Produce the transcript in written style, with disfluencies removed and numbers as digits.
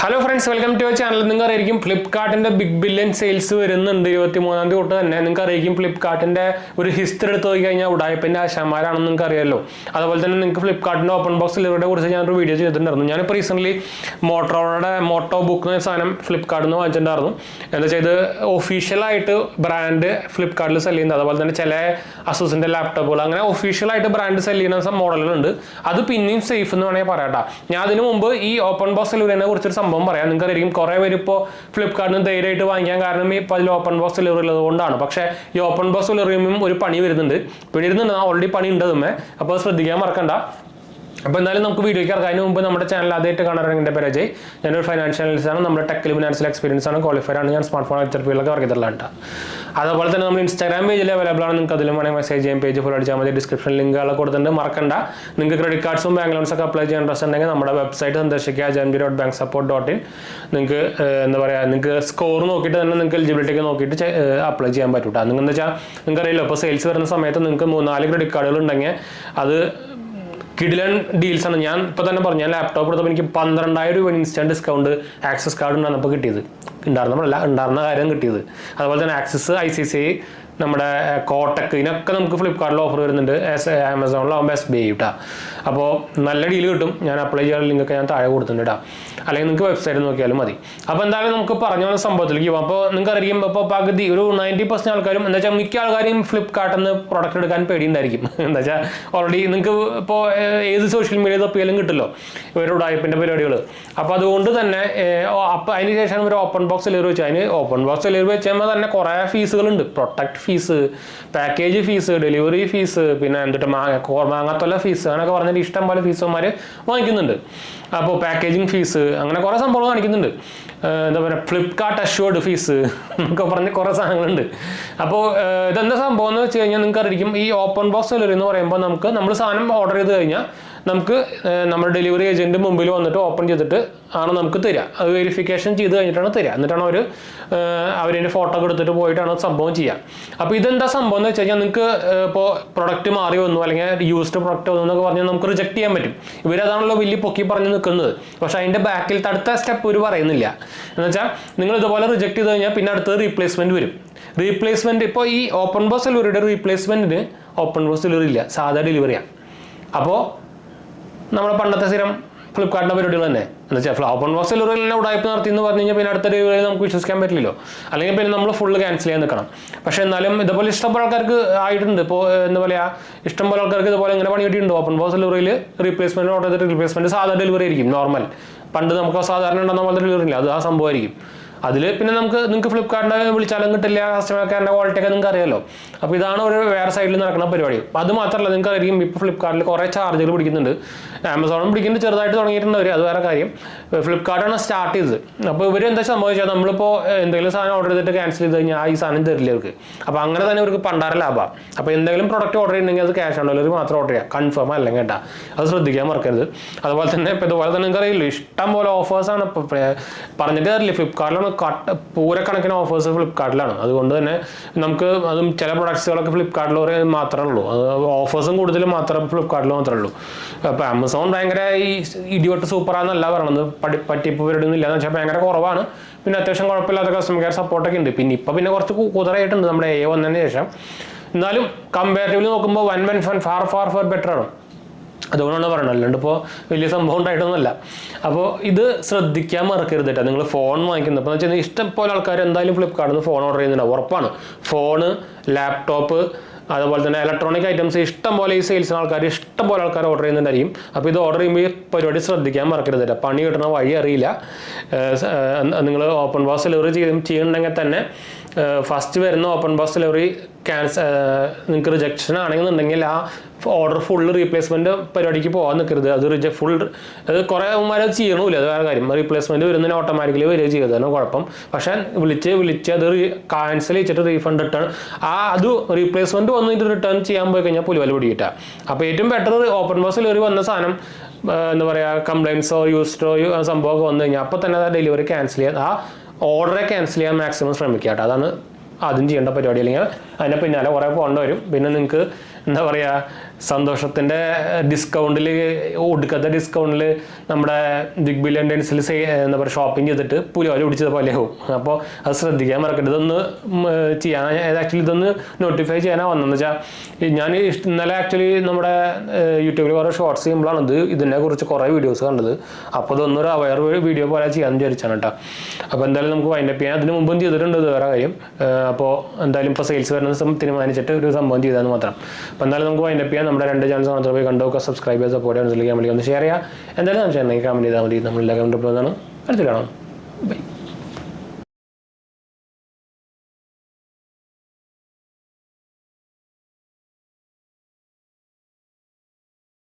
Hello friends, welcome to our channel. നിങ്ങൾക്ക് ഫ്ലിപ്കാർട്ടിന്റെ big billion sales വരുന്നുണ്ട് 23-ാം തീയതി തൊട്ട് തന്നെ. നിങ്ങൾക്ക് ഫ്ലിപ്കാർട്ടിന്റെ ഒരു ഹിസ്റ്ററി എടുത്ത് നോക്കി കഴിഞ്ഞാൽ ഉടായ്പിന്റെ ആശാന്മാരാണെന്ന് നിങ്ങൾക്ക് അറിയാമല്ലോ. അതുപോലെ തന്നെ നിങ്ങൾക്ക് ഫ്ലിപ്കാർട്ടിന്റെ ഓപ്പൺ ബോക്സ് ഡെലിവറിയെ കുറിച്ച് ഞാനൊരു വീഡിയോ ചെയ്തിട്ടുണ്ടായിരുന്നു. ഞാനിപ്പോൾ റീസെന്റ് മോട്ടോയുടെ മോട്ടോ ബുക്ക് എന്ന സാധനം ഫ്ലിപ്കാർട്ടിൽ നിന്ന് വാങ്ങിച്ചിട്ടുണ്ടായിരുന്നു. എന്താ വെച്ചാൽ ഒഫീഷ്യലായിട്ട് ബ്രാൻഡ് ഫ്ലിപ്കാർട്ടിൽ സെല് ചെയ്യുന്നത്, അതുപോലെ തന്നെ ചില അസൂസിന്റെ ലാപ്ടോപ്പുകൾ അങ്ങനെ ഒഫീഷ്യലായിട്ട് ബ്രാൻഡ് സെല് ചെയ്യുന്ന മോഡലുകളുണ്ട്. അത് പിന്നെയും സേഫ് എന്ന് വേണമെങ്കിൽ പറയാം. ഞാൻ അതിന് മുമ്പ് ഈ ഓപ്പൺ ബോക്സ് ഡെലിവറിനെ കുറിച്ചൊരു സംഭവം പറയാം. നിങ്ങൾക്കറിയാം കുറേ പേര് ഇപ്പോൾ ഫ്ലിപ്കാർട്ടിൽ നിന്ന് ധൈര്യമായിട്ട് വാങ്ങിക്കാൻ കാരണം ഇപ്പോൾ അതിൽ ഓപ്പൺ ബോക്സ് ഡെലിവറി ഉള്ളത് കൊണ്ടാണ്. പക്ഷേ ഈ ഓപ്പൺ ബോക്സ് ഡെലിവറിയും ഒരു പണി വരുന്നുണ്ട്. ഓൾറെഡി പണി ഉണ്ട് അതുമേ. അപ്പോൾ ശ്രദ്ധിക്കാൻ മറക്കണ്ട. അപ്പോൾ എന്തായാലും നമുക്ക് വീഡിയോയ്ക്ക് ഇറങ്ങുന്നതിന് മുമ്പ് നമ്മുടെ ചാനൽ ആദ്യമായിട്ട് കാണാറുണ്ട്. എൻ്റെ പേര് അജയ്. ഞാനൊരു ഫൈനാൻഷ്യൽ അനലിസ്റ്റ് ആണ്. നമ്മുടെ ടെക്കിൽ ഫിനാൻഷ്യൽ എക്സ്പീരിയൻസ് ആണ്, ക്വാളിഫൈഡ് ആണ്. ഞാൻ സ്മാർട്ട് ഫോൺ ഫീൽഡിലൊക്കെ വർക്ക് ചെയ്തിട്ടുള്ളതാണ്. അതുപോലെ തന്നെ നമ്മൾ ഇൻസ്റ്റാഗ്രാം പേജിൽ അവൈലബിൾ ആണ്. നിങ്ങൾക്ക് അതിലും വേണമെങ്കിൽ മെസ്സേജ് ചെയ്യാൻ പേജ് ഫോളോ അടിച്ചാൽ മതി. ഡിസ്ക്രിപ്ഷൻ ലിങ്കുകളൊക്കെ കൊടുത്തിട്ടുണ്ട്, മറക്കണ്ട. നിങ്ങൾക്ക് ക്രെഡിറ്റ് കാർഡ്സും ബാങ്ക് ലോൺസ് ഒക്കെ അപ്ലൈ ചെയ്യാൻ ഇൻട്രസ്റ്റ് ഉണ്ടെങ്കിൽ നമ്മുടെ വെബ്സൈറ്റ് സന്ദർശിക്കുക, jmg.banksupport.in. നിങ്ങൾക്ക് എന്താ പറയുക, നിങ്ങൾക്ക് സ്കോർ നോക്കിയിട്ട് തന്നെ നിങ്ങൾക്ക് എലിജിബിലിറ്റി ഒക്കെ നോക്കിയിട്ട് അപ്ലൈ ചെയ്യാൻ പറ്റൂട്ടോ. നിങ്ങൾ എന്താ വെച്ചാൽ നിങ്ങൾക്കറിയില്ലോ, ഇപ്പോൾ സെയിൽസ് വരുന്ന സമയത്ത് നിങ്ങൾക്ക് 3-4 ക്രെഡിറ്റ് കാർഡുകൾ ഉണ്ടെങ്കിൽ അത് കിഡിലൻ ഡീൽസ് ആണ്. ഞാൻ ഇപ്പോൾ തന്നെ പറഞ്ഞു, ഞാൻ ലാപ്ടോപ്പ് എടുത്തപ്പോൾ എനിക്ക് 12,000 രൂപ ഇൻസ്റ്റന്റ് ഡിസ്കൗണ്ട് ആക്സസ് കാർഡ് ഉണ്ടാകുമ്പോൾ ഇപ്പോൾ കിട്ടിയത്. ഉണ്ടായിരുന്ന കാര്യം കിട്ടിയത്. അതുപോലെ തന്നെ ആക്സിസ്, ICICI, നമ്മുടെ കോട്ടക്ക്, ഇതിനൊക്കെ നമുക്ക് ഫ്ലിപ്കാർട്ടിൽ ഓഫർ വരുന്നുണ്ട്. ആമസോണിലാവുമ്പോൾ SBI കിട്ടാം. അപ്പോൾ നല്ല ഡീൽ കിട്ടും. ഞാൻ അപ്ലൈ ചെയ്യാനുള്ള ലിങ്കൊക്കെ ഞാൻ താഴെ കൊടുത്തിട്ടുണ്ട് കേട്ടോ. അല്ലെങ്കിൽ നിങ്ങൾക്ക് വെബ്സൈറ്റ് നോക്കിയാലും മതി. അപ്പോൾ എന്തായാലും നമുക്ക് പറഞ്ഞു വന്ന സംഭവത്തിലേക്ക് പോകാം. അപ്പോൾ നിങ്ങൾക്ക് അറിയാം, ഇപ്പോൾ പകുതി ഒരു 90% ആൾക്കാരും എന്താ വെച്ചാൽ മിക്ക ആൾക്കാരും ഫ്ലിപ്കാർട്ടിൽ നിന്ന് പ്രോഡക്റ്റ് എടുക്കാൻ പേടിയുണ്ടായിരിക്കും. എന്താ വെച്ചാൽ ഓൾറെഡി നിങ്ങൾക്ക് ഇപ്പോൾ ഏത് സോഷ്യൽ മീഡിയ തപ്പിയാലും കിട്ടുമല്ലോ ഇവരുടെ ഉടായ്പിൻ്റെ പരിപാടികൾ. അപ്പോൾ അതുകൊണ്ട് തന്നെ അപ്പോൾ അതിന് ശേഷം ഒരു ഓപ്പൺ ബോക്സ് ഡെലിവറി വെച്ചാൽ അതിന് ഓപ്പൺ ബോക്സ് ഡെലിവറി വെച്ചുമ്പോൾ തന്നെ കുറേ ഫീസുകളുണ്ട്. Protect fees, package fees, delivery fees, പിന്നെ എന്നിട്ട് മാങ്ങാത്തുള്ള ഫീസ്, അങ്ങനെയൊക്കെ പറഞ്ഞിട്ട് ഇഷ്ടം പോലെ ഫീസുമാർ വാങ്ങിക്കുന്നുണ്ട്. അപ്പോൾ പാക്കേജിങ് ഫീസ് അങ്ങനെ കുറേ സംഭവങ്ങൾ കാണിക്കുന്നുണ്ട്. എന്താ പറയുക, ഫ്ലിപ്കാർട്ട് അഷ്യൂർഡ് ഫീസ് എന്നൊക്കെ പറഞ്ഞ് കുറേ സാധനങ്ങളുണ്ട്. അപ്പോൾ ഇതെന്താ സംഭവം എന്ന് വെച്ച് കഴിഞ്ഞാൽ നിങ്ങൾക്ക് അറിയിക്കും, ഈ ഓപ്പൺ ബോക്സ് ഡെലിവറി എന്ന് പറയുമ്പോൾ നമ്മൾ സാധനം ഓർഡർ ചെയ്ത് കഴിഞ്ഞാൽ നമുക്ക് നമ്മുടെ ഡെലിവറി ഏജൻറ്റ് മുമ്പിൽ വന്നിട്ട് ഓപ്പൺ ചെയ്തിട്ട് ആണ് നമുക്ക് തരിക. അത് വെരിഫിക്കേഷൻ ചെയ്ത് കഴിഞ്ഞിട്ടാണ് തരിക. എന്നിട്ടാണ് അവരതിൻ്റെ ഫോട്ടോ ഒക്കെ എടുത്തിട്ട് പോയിട്ടാണ് സംഭവം ചെയ്യുക. അപ്പോൾ ഇതെന്താ സംഭവം എന്ന് വെച്ച് കഴിഞ്ഞാൽ നിങ്ങൾക്ക് ഇപ്പോൾ പ്രൊഡക്റ്റ് മാറി വന്നു അല്ലെങ്കിൽ യൂസ്ഡ് പ്രൊഡക്റ്റ് വന്നു എന്നൊക്കെ പറഞ്ഞാൽ നമുക്ക് റിജക്ട് ചെയ്യാൻ പറ്റും. ഇവരതാണല്ലോ വലിയ പൊക്കി പറഞ്ഞ് നിൽക്കുന്നത്. പക്ഷേ അതിൻ്റെ ബാക്കിൽ അടുത്ത സ്റ്റെപ്പ് ഇവർ പറയുന്നില്ല. എന്ന് വെച്ചാൽ നിങ്ങൾ ഇതുപോലെ റിജക്ട് ചെയ്ത് കഴിഞ്ഞാൽ പിന്നെ അടുത്തത് റീപ്ലേസ്മെൻറ്റ് വരും. റീപ്ലേസ്മെൻറ്റ് ഇപ്പോൾ ഈ ഓപ്പൺ ബോക്സ് ഡെലിവറിയുടെ റീപ്ലേസ്മെൻറ്റിന് ഓപ്പൺ ബോക്സ് ഡെലിവറി ഇല്ല, സാധാ ഡെലിവറിയാണ്. അപ്പോൾ നമ്മുടെ പണ്ടത്തെ സ്ഥിരം ഫ്ലിപ്കാർട്ടിൻ്റെ പരിപാടികൾ തന്നെ എന്ന് വെച്ചാൽ ഓപ്പൺ ബോക്സ് ഡെലിവറിയിൽ തന്നെ ഉടായ്പ നടത്തി എന്ന് പറഞ്ഞു കഴിഞ്ഞാൽ പിന്നെ അടുത്ത ഡെലിവറി നമുക്ക് വിശ്വസിക്കാൻ പറ്റില്ലല്ലോ. അല്ലെങ്കിൽ പിന്നെ നമ്മൾ ഫുള്ള് ക്യാൻസൽ ചെയ്യാൻ നിൽക്കണം. പക്ഷേ എന്നാലും ഇതുപോലെ ഇഷ്ടംപോലെ ആൾക്കാർക്ക് ആയിട്ടുണ്ട്. ഇപ്പോൾ എന്താ പറയുക, ഇഷ്ടംപോലെ ആൾക്കാർക്ക് ഇതുപോലെ ഇങ്ങനെ പണി കിട്ടിയിട്ടുണ്ട്. ഓപ്പൺ ബോക്സ് ഡെലിവറിയിൽ റീപ്ലേസ്മെൻറ്റ് ഓർഡർ ചെയ്തിട്ട് റീപ്ലേസ്മെൻറ്റ് സാധാ ഡെലിവറി ആയിരിക്കും, നോർമൽ. പണ്ട് നമുക്ക് സാധാരണ ഉണ്ടെന്ന പോലെ ഡെലിവറി ഇല്ല, അത് ആ സംഭവമായിരിക്കും. അതിൽ പിന്നെ നിങ്ങൾക്ക് ഫ്ലിപ്കാർട്ടിനെ വിളിച്ചാലും കിട്ടില്ല, കസ്റ്റമർ കെയറിൻ്റെ ക്വാളിറ്റി ഒക്കെ നിങ്ങൾക്ക് അറിയാമല്ലോ. അപ്പോൾ ഇതാണ് ഒരു വേറെ സൈഡിൽ നടക്കുന്ന പരിപാടി. അത് മാത്രമല്ല, നിങ്ങൾക്ക് അറിയാം ഇപ്പോൾ ഫ്ലിപ്കാർട്ടിൽ കുറേ ചാർജുകൾ പിടിക്കുന്നുണ്ട്. ആമസോണും പിടിക്കുന്നുണ്ട്, ചെറുതായിട്ട് തുടങ്ങിയിട്ടുണ്ട് അവർ, അത് വേറെ കാര്യം. ഫ്ലിപ്കാർട്ടാണ് സ്റ്റാർട്ട് ചെയ്തത്. അപ്പോൾ ഇവർ എന്താ സംഭവിച്ചാൽ നമ്മളിപ്പോൾ എന്തെങ്കിലും സാധനം ഓർഡർ ചെയ്തിട്ട് ക്യാൻസൽ ചെയ്ത് കഴിഞ്ഞാൽ ഈ സാധനം തരില്ല അവർക്ക്. അപ്പോൾ അങ്ങനെ തന്നെ അവർക്ക് പണ്ടാര ലാഭമാണ്. അപ്പോൾ എന്തെങ്കിലും പ്രൊഡക്റ്റ് ഓർഡർ ചെയ്യുന്നുണ്ടെങ്കിൽ അത് ക്യാഷ് ഓൺ ഡെലിവറി മാത്രം ഓർഡർ ചെയ്യുക, കൺഫേം അല്ലെങ്കിൽ കേട്ടോ. അത് ശ്രദ്ധിക്കാൻ മറക്കരുത്. അതുപോലെ തന്നെ ഇപ്പോൾ ഇതുപോലെ തന്നെ നിങ്ങൾക്ക് അറിയില്ലോ, ഇഷ്ടം പോലെ ഓഫേഴ്സാണ് ഇപ്പോൾ പറഞ്ഞിട്ട് തരില്ല. ഫ്ലിപ്കാർട്ടിലാണ് പൂരക്കണക്കിന് ഓഫേഴ്സ് ഫ്ലിപ്കാർട്ടിലാണ്. അതുകൊണ്ട് തന്നെ നമുക്ക് അതും ചില പ്രൊഡക്ട്സുകളൊക്കെ ഫ്ലിപ്കാർട്ടിൽ മാത്രമേ ഉള്ളൂ. അത് ഓഫേഴ്സും കൂടുതലും മാത്രം ഫ്ലിപ്കാർട്ടിൽ മാത്രമേ ഉള്ളൂ. അപ്പോൾ ആമസോൺ ഭയങ്കര ഈ ഇടിവട്ട് സൂപ്പറാന്നല്ല പറയണത്, പറ്റിപ്പ് പരിപാടിയൊന്നും ഇല്ല എന്ന് വെച്ചാൽ ഭയങ്കര കുറവാണ്. പിന്നെ അത്യാവശ്യം കുഴപ്പമില്ലാത്ത കസ്റ്റമർ കെയർ സപ്പോർട്ടൊക്കെ ഉണ്ട്. പിന്നെ കുറച്ച് കുതിരയായിട്ടുണ്ട് നമ്മുടെ AI വന്നതിന് ശേഷം. എന്നാലും കമ്പാരിറ്റീവ്ലി നോക്കുമ്പോൾ ഫാർ ബെറ്റർ ആണ്. അതുകൊണ്ടാണ് പറയണത്, അല്ലാണ്ട് ഇപ്പോൾ വലിയ സംഭവം ഉണ്ടായിട്ടൊന്നുമല്ല. അപ്പോൾ ഇത് ശ്രദ്ധിക്കാൻ മറക്കരുത് കേട്ടോ. നിങ്ങൾ ഫോൺ വാങ്ങിക്കുന്നത് അപ്പോൾ എന്ന് വെച്ചാൽ ഇഷ്ടം പോലെ ആൾക്കാർ എന്തായാലും ഫ്ലിപ്കാർട്ടിൽ നിന്ന് ഫോൺ ഓർഡർ ചെയ്യുന്നുണ്ടാവും, ഉറപ്പാണ്. ഫോണ്, ലാപ്ടോപ്പ്, അതുപോലെ തന്നെ ഇലക്ട്രോണിക് ഐറ്റംസ് ഇഷ്ടം പോലെ ഈ സെയിൽസിന് ആൾക്കാർ ഇഷ്ടം പോലെ ആൾക്കാർ ഓർഡർ ചെയ്യുന്നുണ്ടായിരിക്കും. അപ്പോൾ ഇത് ഓർഡർ ചെയ്യുമ്പോൾ ഈ പരിപാടി ശ്രദ്ധിക്കാൻ മറക്കരുത് കേട്ടോ. പണി കിട്ടുന്ന വഴി അറിയില്ല. നിങ്ങൾ ഓപ്പൺ ബോക്സ് ഡെലിവറി ചെയ്യുന്നുണ്ടെങ്കിൽ തന്നെ ഫസ്റ്റ് വരുന്ന ഓപ്പൺ ബോക്സ് ഡെലിവറി നിങ്ങൾക്ക് റിജക്ഷൻ ആണെന്നുണ്ടെങ്കിൽ ആ ഓർഡർ ഫുള്ള് റീപ്ലേസ്മെൻറ്റ് പരിപാടിക്ക് പോകാൻ നിൽക്കരുത്. അത് കുറേ അത് ചെയ്യണമില്ല, അത് വേറെ കാര്യം. റീപ്ലേസ്മെൻറ്റ് വരുന്നതിന് ഓട്ടോമാറ്റിക്കലി വരിക ചെയ്തതാണ് കുഴപ്പം. പക്ഷേ വിളിച്ച് അത് ക്യാൻസൽ ചെയ്തിട്ട് റീഫണ്ട് റിട്ടേൺ അത് റീപ്ലേസ്മെൻറ്റ് വന്നിട്ട് റിട്ടേൺ ചെയ്യാൻ പോയി കഴിഞ്ഞാൽ പുലിവല പിടിക്കിട്ടാ. അപ്പോൾ ഏറ്റവും ബെറ്റർ ഓപ്പൺ ബോക്സ് ഡെലിവറി വന്ന സാധനം എന്താ പറയുക, കംപ്ലയിൻസോ യൂസ്ഡോ സംഭവമൊക്കെ വന്നു കഴിഞ്ഞാൽ അപ്പോൾ തന്നെ ആ ഡെലിവറി ക്യാൻസൽ ചെയ്യാൻ, ആ ഓർഡറെ ക്യാൻസൽ ചെയ്യാൻ മാക്സിമം ശ്രമിക്കുക കേട്ടോ. അതാണ് ആദ്യം ചെയ്യേണ്ട പരിപാടി. അല്ലെങ്കിൽ അതിൻ്റെ പിന്നാലെ കുറേ പോകേണ്ടി വരും. പിന്നെ നിങ്ങൾക്ക് എന്താ പറയുക, സന്തോഷത്തിൻ്റെ ഡിസ്കൗണ്ടിൽ, ഒടുക്കത്തെ ഡിസ്കൗണ്ടിൽ നമ്മുടെ ബിഗ് ബില്യൺ ഡേയ്സിൽ എന്താ പറയുക ഷോപ്പിംഗ് ചെയ്തിട്ട് പുലിവാല് പിടിച്ചത് പോലെയാവും. അപ്പോൾ അത് ശ്രദ്ധിക്കാൻ മറക്കരുത്. ഇതൊന്ന് ചെയ്യാൻ ആക്ച്വലി ഇതൊന്ന് നോട്ടിഫൈ ചെയ്യാനാണ് വന്നതെന്ന് വെച്ചാൽ ഞാൻ ഇന്നലെ ആക്ച്വലി നമ്മുടെ യൂട്യൂബിൽ കുറേ ഷോർട്സ് ചെയ്യുമ്പോഴാണ് ഇതിനെക്കുറിച്ച് കുറേ വീഡിയോസ് കണ്ടത്. അപ്പോൾ ഇതൊന്നൊരു അവയർ വീഡിയോ പോലെ ചെയ്യാമെന്ന് വിചാരിച്ചാണ് കേട്ടോ. അപ്പോൾ എന്തായാലും നമുക്ക് വൈൻഡപ്പ് ചെയ്യാം. അതിന് മുമ്പും ചെയ്തിട്ടുണ്ട് ഇത് വേറെ കാര്യം. അപ്പോൾ എന്തായാലും ഇപ്പോൾ സെയിൽസ് വരുന്ന തീരുമാനിച്ചിട്ട് ഒരു സംഭവം ചെയ്താൽ മാത്രം. അപ്പോൾ എന്തായാലും നമുക്ക് വൈൻഡപ്പ് ചെയ്യാം. നമ്മുടെ 2 ചാനൽസ് മാത്രമേ പോയി കണ്ടോക്കുക, സബ്സ്ക്രൈബ് ചെയ്ത് സപ്പോർട്ട് ചെയ്യാൻ വിളിക്കാൻ ഒന്ന് ഷെയർ ചെയ്യുക. എന്തായാലും കമൻറ്റ് ചെയ്താൽ മതി. നമ്മളെല്ലാം കണ്ടിട്ടുള്ളതാണ്. അടുത്ത കാണാം. ബൈ.